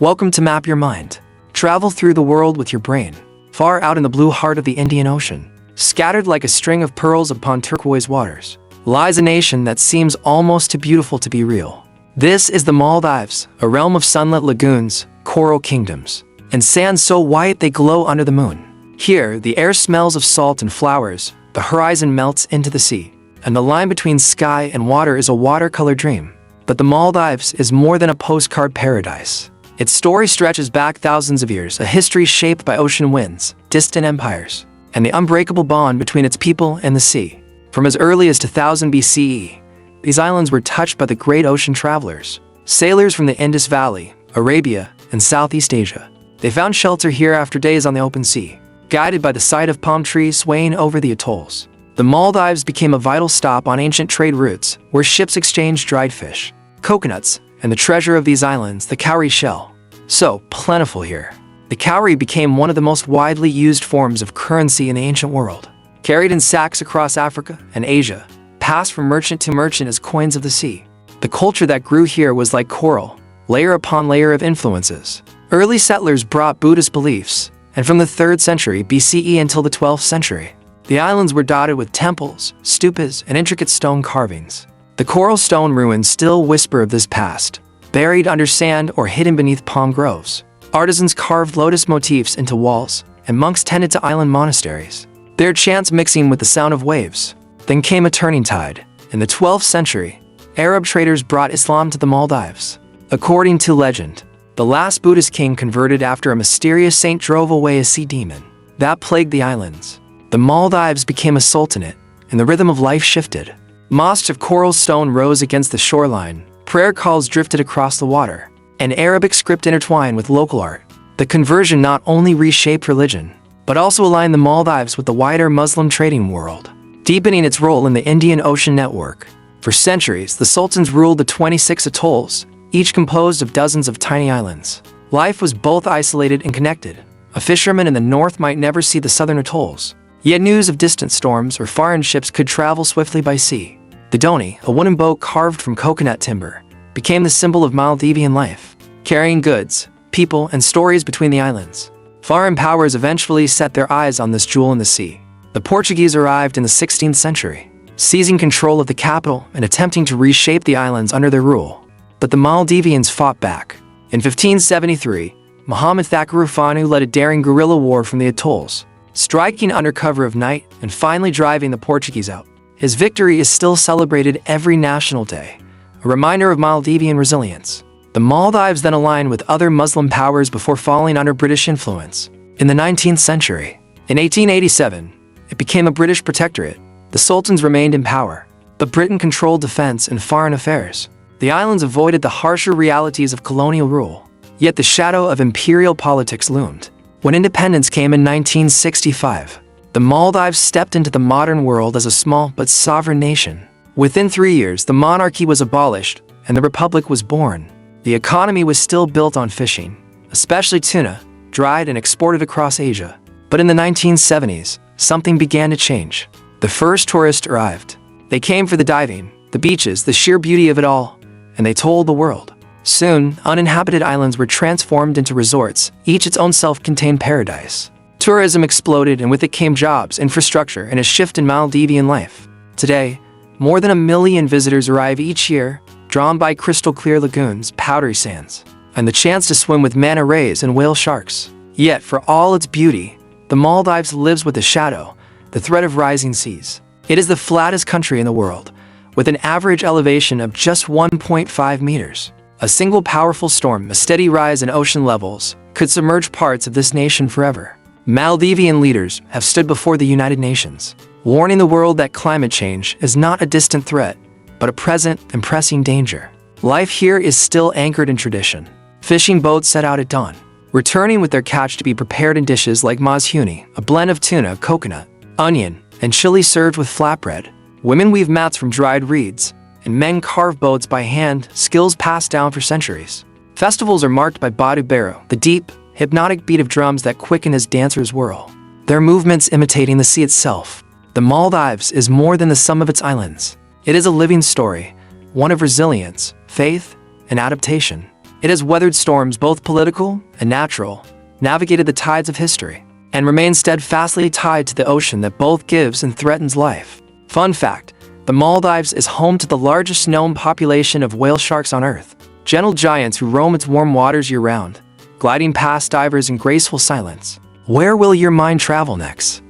Welcome to Map Your Mind. Travel through the world with your brain. Far out in the blue heart of the Indian Ocean, scattered like a string of pearls upon turquoise waters, lies a nation that seems almost too beautiful to be real. This is the Maldives, a realm of sunlit lagoons, coral kingdoms, and sands so white they glow under the moon. Here, the air smells of salt and flowers, the horizon melts into the sea, and the line between sky and water is a watercolor dream. But the Maldives is more than a postcard paradise. Its story stretches back thousands of years, a history shaped by ocean winds, distant empires, and the unbreakable bond between its people and the sea. From as early as 2000 BCE, these islands were touched by the great ocean travelers, sailors from the Indus Valley, Arabia, and Southeast Asia. They found shelter here after days on the open sea, guided by the sight of palm trees swaying over the atolls. The Maldives became a vital stop on ancient trade routes, where ships exchanged dried fish, coconuts, and the treasure of these islands, the cowrie shell. So plentiful here. The cowrie became one of the most widely used forms of currency in the ancient world, carried in sacks across Africa and Asia, passed from merchant to merchant as coins of the sea. The culture that grew here was like coral, layer upon layer of influences. Early settlers brought Buddhist beliefs, and from the 3rd century BCE until the 12th century, the islands were dotted with temples, stupas, and intricate stone carvings. The coral stone ruins still whisper of this past, buried under sand or hidden beneath palm groves. Artisans carved lotus motifs into walls, and monks tended to island monasteries, their chants mixing with the sound of waves. Then came a turning tide. In the 12th century, Arab traders brought Islam to the Maldives. According to legend, the last Buddhist king converted after a mysterious saint drove away a sea demon that plagued the islands. The Maldives became a sultanate, and the rhythm of life shifted. Mosques of coral stone rose against the shoreline, prayer calls drifted across the water, and Arabic script intertwined with local art. The conversion not only reshaped religion, but also aligned the Maldives with the wider Muslim trading world, deepening its role in the Indian Ocean network. For centuries, the sultans ruled the 26 atolls, each composed of dozens of tiny islands. Life was both isolated and connected. A fisherman in the north might never see the southern atolls, yet news of distant storms or foreign ships could travel swiftly by sea. The doni, a wooden boat carved from coconut timber, became the symbol of Maldivian life, carrying goods, people, and stories between the islands. Foreign powers eventually set their eyes on this jewel in the sea. The Portuguese arrived in the 16th century, seizing control of the capital and attempting to reshape the islands under their rule. But the Maldivians fought back. In 1573, Muhammad Thakkarufanu led a daring guerrilla war from the atolls, striking under cover of night and finally driving the Portuguese out. His victory is still celebrated every National Day, a reminder of Maldivian resilience. The Maldives then aligned with other Muslim powers before falling under British influence. In the 19th century, in 1887, it became a British protectorate. The sultans remained in power, but Britain controlled defense and foreign affairs. The islands avoided the harsher realities of colonial rule, yet the shadow of imperial politics loomed. When independence came in 1965, the Maldives stepped into the modern world as a small but sovereign nation. Within 3 years, the monarchy was abolished and the republic was born. The economy was still built on fishing, especially tuna, dried and exported across Asia. But in the 1970s, something began to change. The first tourists arrived. They came for the diving, the beaches, the sheer beauty of it all, and they told the world. Soon, uninhabited islands were transformed into resorts, each its own self-contained paradise. Tourism exploded, and with it came jobs, infrastructure, and a shift in Maldivian life. Today, more than 1 million visitors arrive each year, drawn by crystal-clear lagoons, powdery sands, and the chance to swim with manta rays and whale sharks. Yet, for all its beauty, the Maldives lives with a shadow, the threat of rising seas. It is the flattest country in the world, with an average elevation of just 1.5 meters. A single powerful storm, a steady rise in ocean levels, could submerge parts of this nation forever. Maldivian leaders have stood before the United Nations, warning the world that climate change is not a distant threat, but a present and pressing danger. Life here is still anchored in tradition. Fishing boats set out at dawn, returning with their catch to be prepared in dishes like mazhuni, a blend of tuna, coconut, onion, and chili served with flatbread. Women weave mats from dried reeds, and men carve boats by hand, skills passed down for centuries. Festivals are marked by badu baru, the deep, hypnotic beat of drums that quicken as dancers whirl, their movements imitating the sea itself. The Maldives is more than the sum of its islands. It is a living story, one of resilience, faith, and adaptation. It has weathered storms both political and natural, navigated the tides of history, and remains steadfastly tied to the ocean that both gives and threatens life. Fun fact, the Maldives is home to the largest known population of whale sharks on Earth, gentle giants who roam its warm waters year-round, gliding past divers in graceful silence. Where will your mind travel next?